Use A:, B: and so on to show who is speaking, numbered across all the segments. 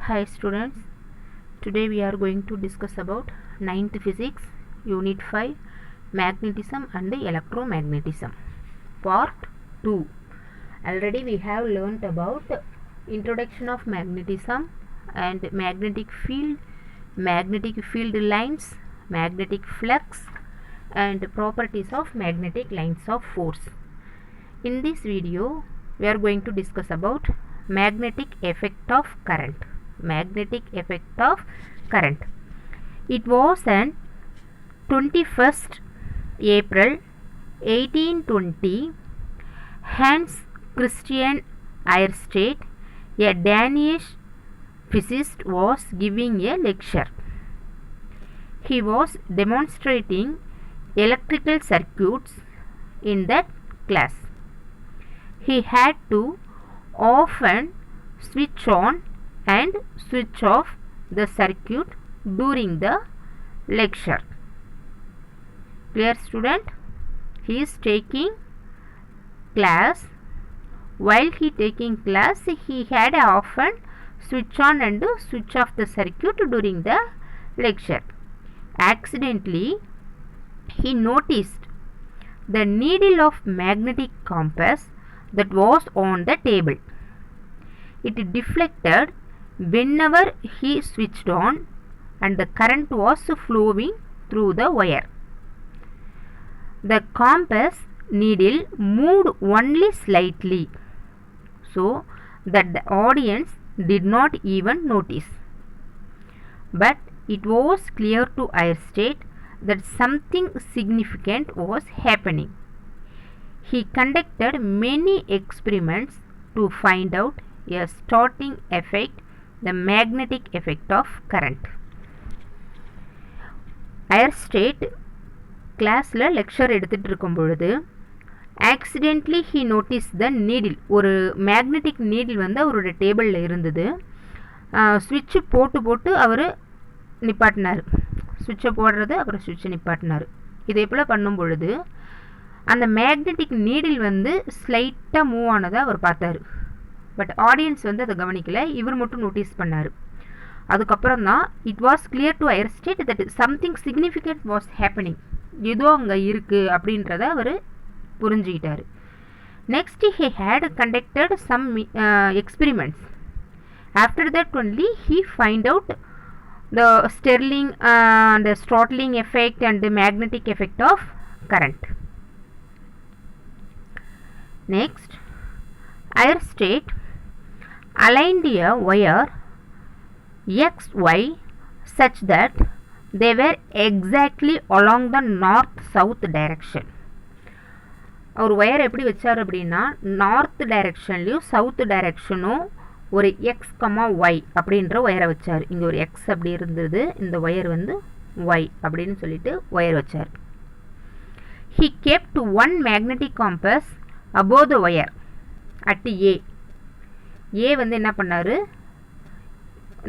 A: Hi students, today we are going to discuss about 9th physics, unit 5, magnetism and electromagnetism, part 2. Already we have learnt about introduction of magnetism and magnetic field lines, magnetic flux and properties of magnetic lines of force. In this video we are going to discuss about magnetic effect of current. It was on 21st April 1820, Hans Christian Ørsted, a Danish physicist, was giving a lecture. He was demonstrating electrical circuits in that class. He had to often switch on and switch off the circuit during the lecture. Clear, student? He is taking class. While he taking class, he had often switch on and switch off the circuit during the lecture. Accidentally, he noticed the needle of magnetic compass that was on the table. It deflected whenever he switched on and the current was flowing through the wire. The compass needle moved only slightly, so that the audience did not even notice. But it was clear to Ørsted that something significant was happening. He conducted many experiments to find out a starting effect, the magnetic effect of current. Ørsted கிளாஸில் lecture எடுத்துகிட்டு இருக்கும் பொழுது accidentally he notice the needle, ஒரு magnetic needle வந்து அவரோட டேபிளில் இருந்தது. ஸ்விட்சு போட்டு அவர் நிப்பாட்டினார். ஸ்விட்சை போடுறது அப்புறம் ஸ்விட்சை நிப்பாட்டினார். இதே போல் பண்ணும் பொழுது அந்த மேக்னெட்டிக் நீடில் வந்து ஸ்லைட்டாக மூவ் ஆனதை அவர் பார்த்தார். பட் ஆடியன்ஸ் வந்து அதை கவனிக்கலை, இவர் மட்டும் நோட்டீஸ் பண்ணார். அதுக்கப்புறம் தான் it was clear to Ørsted that something significant was happening, ஏதோ அங்கே இருக்குது அப்படின்றத அவர் புரிஞ்சுக்கிட்டார். Next he had conducted some experiments. After that only he find out the sterling and straddling effect and magnetic effect of current. Next, Ørsted aligned a wire XY such that they were exactly along the north-south direction. அவர் wire எப்படி வச்சார் அப்படின்னா, north டைரெக்ஷன்லையும் south டைரெக்ஷனும் ஒரு X comma Y அப்படின்ற ஒயரை வச்சார். இங்கே ஒரு எக்ஸ் அப்படி இருந்தது, இந்த ஒயர் வந்து ஒய் அப்படின்னு சொல்லிட்டு ஒயர் வச்சார். He kept one magnetic compass above the wire at A. ஏ வந்து என்ன பண்ணார்,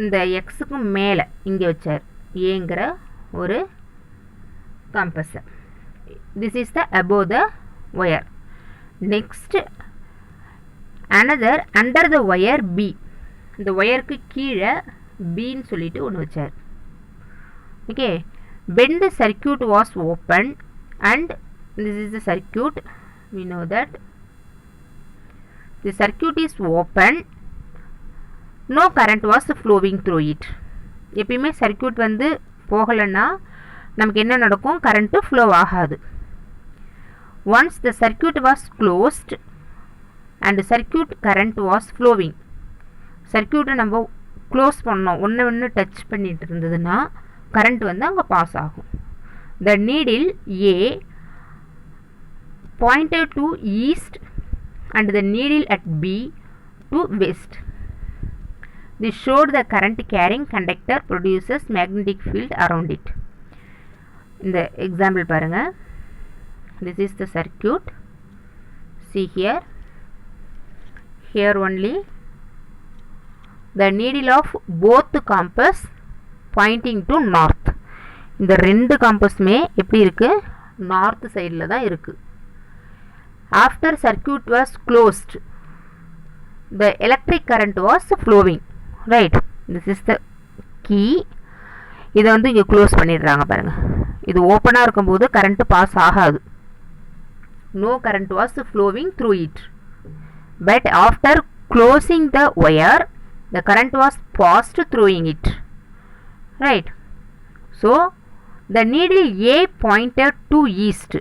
A: இந்த எக்ஸுக்கு மேலே இங்கே வச்சார் ஏங்கிற ஒரு கம்பஸை. This is the above the wire. Next another under the wire B. இந்த ஒயருக்கு கீழே பின்னு சொல்லிட்டு ஒன்று வச்சார். Okay, when the circuit was open and this is the circuit, we know that the circuit is open, no current was flowing through it. எப்பயுமே circuit வந்து போகலைன்னா நமக்கு என்ன நடக்கும், கரண்ட்டு ஃப்ளோ ஆகாது. Once the circuit was closed and circuit current was flowing. சர்க்யூட்டை நம்ம close பண்ணோம், ஒன்று டச் பண்ணிட்டு இருந்ததுன்னா கரண்ட் வந்து அங்கே பாஸ் ஆகும். த needle A pointed to east and the needle at B to west. This showed the current carrying conductor produces magnetic field around it. In the example பாருங்க, this is the circuit. See here only the needle of both compass pointing to north. இந்த ரெண்டு காம்பஸுமே எப்படி இருக்கு, north சைடில் தான் இருக்குது. After circuit was closed, the electric current was flowing, right? this is the key. இதை வந்து இங்கே க்ளோஸ் பண்ணிடுறாங்க பாருங்கள். இது ஓப்பனாக இருக்கும்போது கரண்ட்டு பாஸ் ஆகாது. no current was flowing through it, but after closing the wire the current was passed through it, right? So the needle A pointed to east.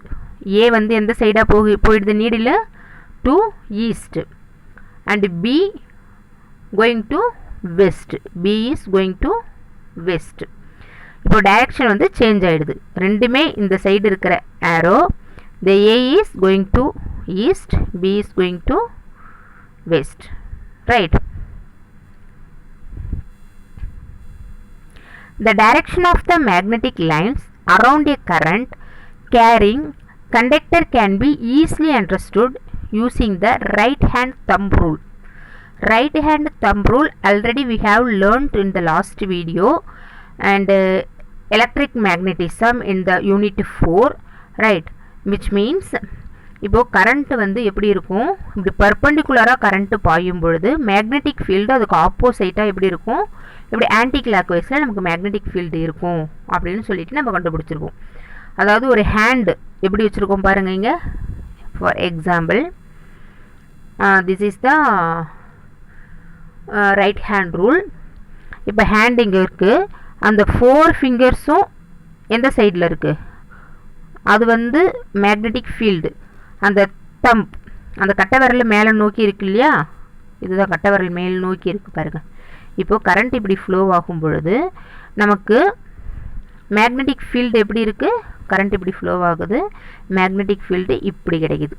A: A வந்து எந்த சைடாக போயிடுது needle? to east, and B going to west. B is going to west. இப்போ direction வந்து change ஆகிடுது. ரெண்டுமே இந்த side இருக்கிற ஆரோ, the A is going to east, B is going to west, right? The direction of the magnetic lines around a current carrying conductor can be easily understood using the right hand thumb rule. Right hand thumb rule already we have learned in the last video, and electric magnetism in the unit 4, right? which means இப்போ current வந்து எப்படி இருக்கும், இப்படி பர்பண்டிகுலராக current பாயும் பொழுது magnetic field அதுக்கு ஆப்போசைட்டாக எப்படி இருக்கும், இப்படி ஆன்டி கிளாக் வைஸில் நமக்கு மேக்னெட்டிக் ஃபீல்டு இருக்கும் அப்படின்னு சொல்லிட்டு நம்ம கண்டுபிடிச்சிருக்கோம். அதாவது ஒரு ஹேண்டு எப்படி வச்சுருக்கோம் பாருங்கள் இங்கே. For example this is the right hand rule. இப்போ ஹேண்ட் இங்கே இருக்குது, அந்த 4 ஃபிங்கர்ஸும் எந்த சைடில் இருக்குது, அது வந்து மேக்னெட்டிக் ஃபீல்டு. அந்த தம்ப், அந்த கட்டை விரல் மேலே நோக்கி இருக்கு இல்லையா, இதுதான் கட்டை விரல் மேல் நோக்கி இருக்குது பாருங்கள். இப்போது கரண்ட் இப்படி ஃப்ளோ ஆகும் பொழுது நமக்கு மேக்னெட்டிக் ஃபீல்டு எப்படி இருக்குது, கரண்ட் இப்படி ஃப்ளோ ஆகுது, மேக்னெட்டிக் ஃபீல்டு இப்படி கிடைக்குது.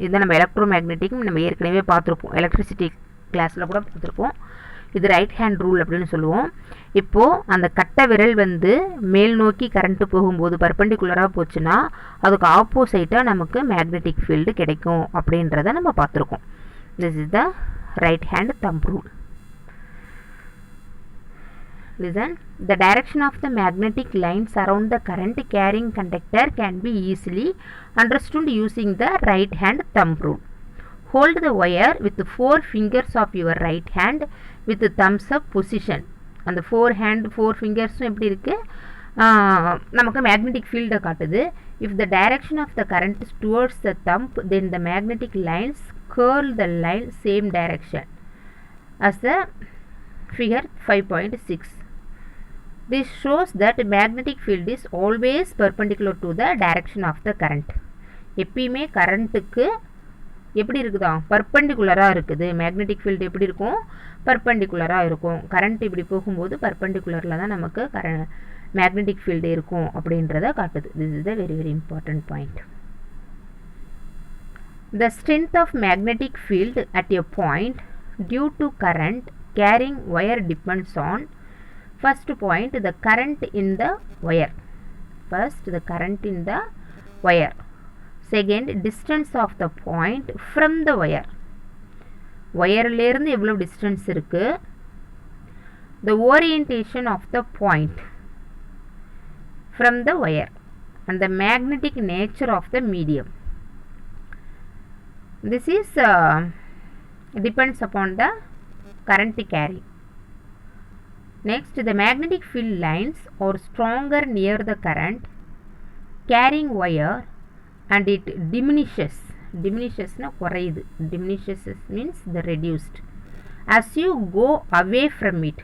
A: இதுதான் நம்ம எலக்ட்ரோ மேக்னெட்டிக் நம்ம ஏற்கனவே பார்த்துருப்போம், எலக்ட்ரிசிட்டி கிளாஸில் கூட பார்த்துருப்போம். இது ரைட் ஹேண்ட் ரூல் அப்படின்னு சொல்லுவோம். இப்போது அந்த கட்டை விரல் வந்து மேல் நோக்கி கரண்ட்டு போகும்போது பர்பண்டிகுலராக போச்சுன்னா அதுக்கு ஆப்போசைட்டாக நமக்கு மேக்னெட்டிக் ஃபீல்டு கிடைக்கும் அப்படின்றத நம்ம பார்த்துருக்கோம். This is the right hand thumb rule. Listen, the direction of the magnetic lines around the current carrying conductor can be easily understood using the right hand thumb rule. Hold the wire with 4 fingers of your right hand with the thumbs up position. அந்த 4 ஃபிங்கர்ஸும் எப்படி இருக்குது, நமக்கு magnetic ஃபீல்டை காட்டுது. If the direction of the current is towards the thumb, then the magnetic lines curl the line same direction as the figure 5.6. This shows that magnetic field is always perpendicular to the direction of the current. எப்பயுமே கரண்ட்டுக்கு எப்படி இருக்குதா, பர்பண்டிகுலராக இருக்குது. Magnetic field எப்படி இருக்கும், பர்பண்டிகுலராக இருக்கும். Current இப்படி போகும்போது பர்பண்டிகுலரில் தான் நமக்கு மேக்னெட்டிக் ஃபீல்டு இருக்கும் அப்படின்றத காட்டுது. This is the very very important point. The strength of magnetic field at a point due to current carrying wire depends on, first point, the current in the wire. First, the current in the wire. Second, distance of the point from the wire. வயர்லேருந்து எவ்வளோ distance இருக்குது. The orientation of the point from the wire and the magnetic nature of the medium. This is depends upon the current carry. Next, the magnetic field lines are stronger near the current carrying wire and it diminishes. Diminishes குறையுது. Diminishes means the reduced as you go away from it.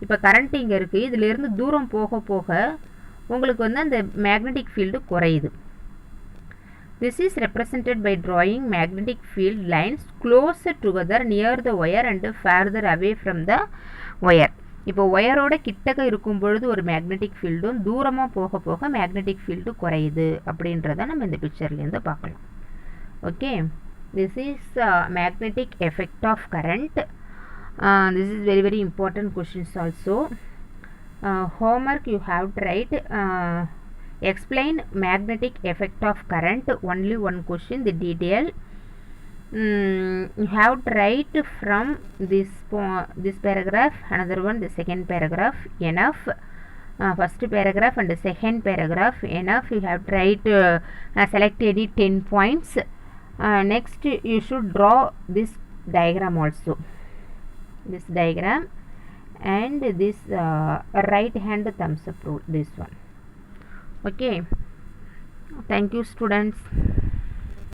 A: இப்போ current இங்கே இருக்குது, இதிலேருந்து தூரம் போக போக உங்களுக்கு வந்து அந்த மேக்னெட்டிக் ஃபீல்டு குறையுது. This is represented by drawing magnetic field lines closer together near the wire and further away from the wire. இப்போ ஒயரோட கிட்டக்க இருக்கும் பொழுது ஒரு மேக்னெட்டிக் ஃபீல்டும் தூரமாக போக போக மேக்னெட்டிக் ஃபீல்டு குறையுது அப்படின்றத நம்ம இந்த பிக்சர்லேருந்து பார்க்கலாம். Okay, this is magnetic effect of current. This is very very important questions also. homework you have to write explain magnetic effect of current, only one question, the detail. You have to write from this paragraph, another one, the second paragraph, enough. First paragraph and the second paragraph enough. You have to write select any 10 points. Next you should draw this diagram also, this diagram, and this right hand thumbs up rule, this one. Okay, thank you students.